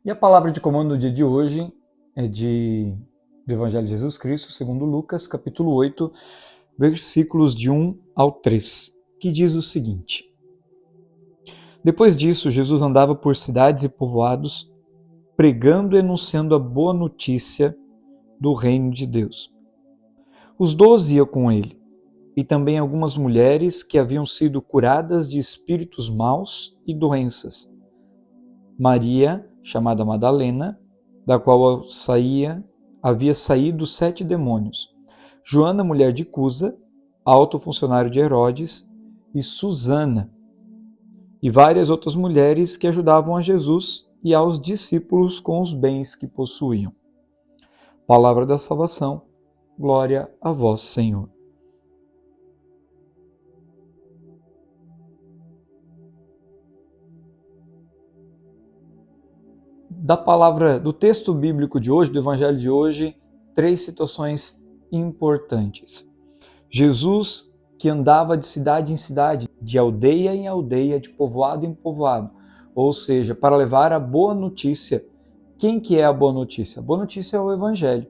E a palavra de comando do dia de hoje é do Evangelho de Jesus Cristo, segundo Lucas, capítulo 8, versículos de 1 ao 3, que diz o seguinte: Depois disso, Jesus andava por cidades e povoados, pregando e anunciando a boa notícia do reino de Deus. Os 12 iam com ele, e também algumas mulheres que haviam sido curadas de espíritos maus e doenças. Maria, chamada Madalena, da qual havia saído 7 demônios. Joana, mulher de Cusa, alto funcionário de Herodes, e Susana, e várias outras mulheres que ajudavam a Jesus e aos discípulos com os bens que possuíam. Palavra da salvação, glória a vós, Senhor. Da palavra do texto bíblico de hoje, do evangelho de hoje, 3 situações importantes. Jesus, que andava de cidade em cidade, de aldeia em aldeia, de povoado em povoado, ou seja, para levar a boa notícia. Quem que é a boa notícia? A boa notícia é o evangelho.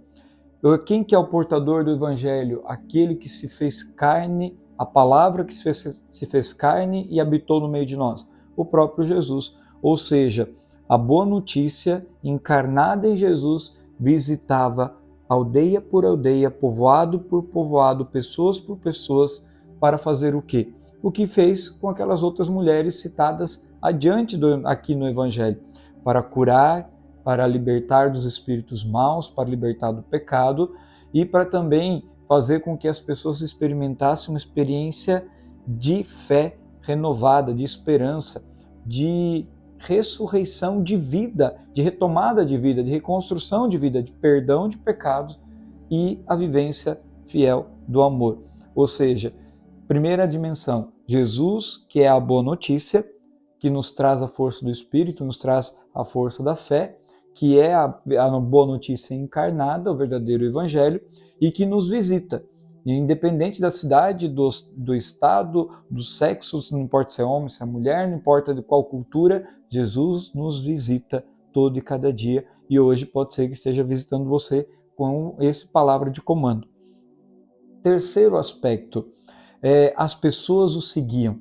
Quem que é o portador do evangelho? Aquele que se fez carne, a palavra que se fez carne e habitou no meio de nós, o próprio Jesus. Ou seja, a boa notícia, encarnada em Jesus, visitava aldeia por aldeia, povoado por povoado, pessoas por pessoas, para fazer o quê? O que fez com aquelas outras mulheres citadas adiante aqui no Evangelho, para curar, para libertar dos espíritos maus, para libertar do pecado e para também fazer com que as pessoas experimentassem uma experiência de fé renovada, de esperança, de ressurreição de vida, de retomada de vida, de reconstrução de vida, de perdão de pecados e a vivência fiel do amor. Ou seja, primeira dimensão, Jesus, que é a boa notícia, que nos traz a força do Espírito, nos traz a força da fé, que é a boa notícia encarnada, o verdadeiro Evangelho, e que nos visita. E independente da cidade, do estado, do sexo, não importa se é homem, se é mulher, não importa de qual cultura, Jesus nos visita todo e cada dia, e hoje pode ser que esteja visitando você com esse palavra de comando. Terceiro aspecto, as pessoas o seguiam.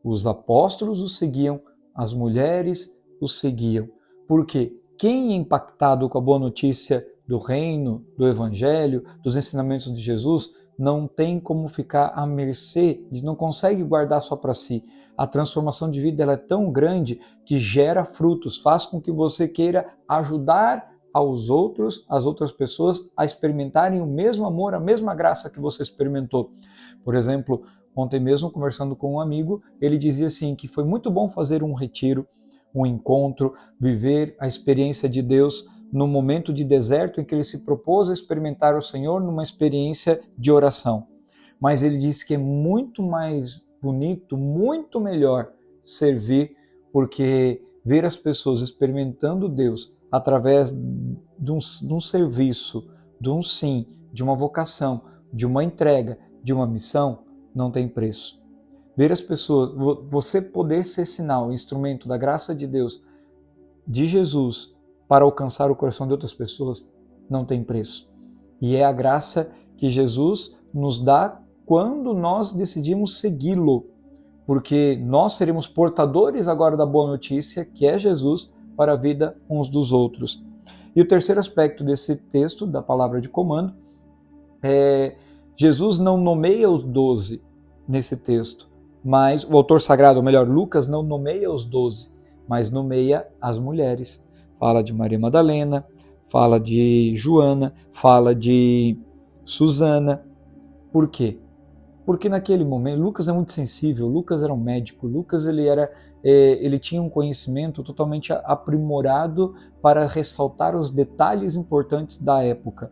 Os apóstolos o seguiam, as mulheres o seguiam. Por quê? Quem é impactado com a boa notícia do reino, do evangelho, dos ensinamentos de Jesus, não tem como ficar à mercê, não consegue guardar só para si. A transformação de vida ela é tão grande que gera frutos, faz com que você queira ajudar aos outros, as outras pessoas, a experimentarem o mesmo amor, a mesma graça que você experimentou. Por exemplo, ontem mesmo, conversando com um amigo, ele dizia assim que foi muito bom fazer um retiro, um encontro, viver a experiência de Deus no momento de deserto em que ele se propôs a experimentar o Senhor numa experiência de oração. Mas ele disse que é muito mais bonito, muito melhor servir, porque ver as pessoas experimentando Deus através de um serviço, de um sim, de uma vocação, de uma entrega, de uma missão, não tem preço. Ver as pessoas, você poder ser sinal, instrumento da graça de Deus, de Jesus, para alcançar o coração de outras pessoas, não tem preço. E é a graça que Jesus nos dá quando nós decidimos segui-lo, porque nós seremos portadores agora da boa notícia, que é Jesus, para a vida uns dos outros. E o terceiro aspecto desse texto, da palavra de comando, Jesus não nomeia os 12 nesse texto, mas o autor sagrado, ou melhor, Lucas, não nomeia os 12, mas nomeia as mulheres. Fala de Maria Madalena, fala de Joana, fala de Susana. Por quê? Porque naquele momento, Lucas é muito sensível, Lucas era um médico, Lucas ele tinha um conhecimento totalmente aprimorado para ressaltar os detalhes importantes da época.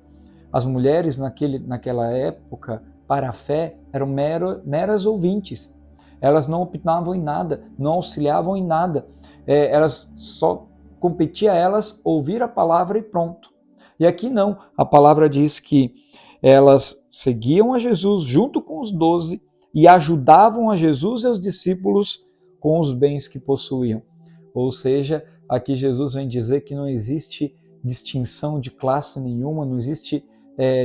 As mulheres naquela época, para a fé, eram meras ouvintes. Elas não opinavam em nada, não auxiliavam em nada. Elas só competia a elas ouvir a palavra e pronto. E aqui não, a palavra diz que elas seguiam a Jesus junto com os 12 e ajudavam a Jesus e aos discípulos com os bens que possuíam. Ou seja, aqui Jesus vem dizer que não existe distinção de classe nenhuma, não existe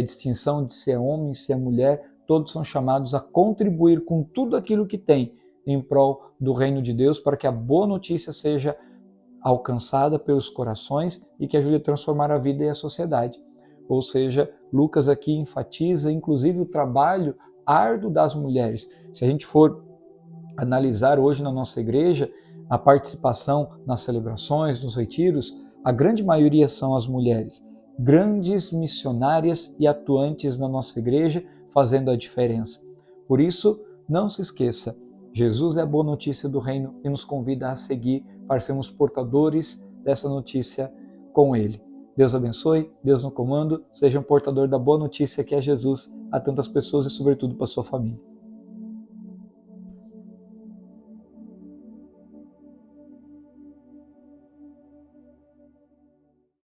distinção de se é homem, se é mulher, todos são chamados a contribuir com tudo aquilo que tem em prol do reino de Deus, para que a boa notícia seja alcançada pelos corações e que ajude a transformar a vida e a sociedade. Ou seja, Lucas aqui enfatiza inclusive o trabalho árduo das mulheres. Se a gente for analisar hoje na nossa igreja, a participação nas celebrações, nos retiros, a grande maioria são as mulheres, grandes missionárias e atuantes na nossa igreja, fazendo a diferença. Por isso, não se esqueça, Jesus é a boa notícia do reino e nos convida a seguir para sermos portadores dessa notícia com Ele. Deus abençoe, Deus no comando, seja um portador da boa notícia que é Jesus a tantas pessoas e sobretudo para a sua família.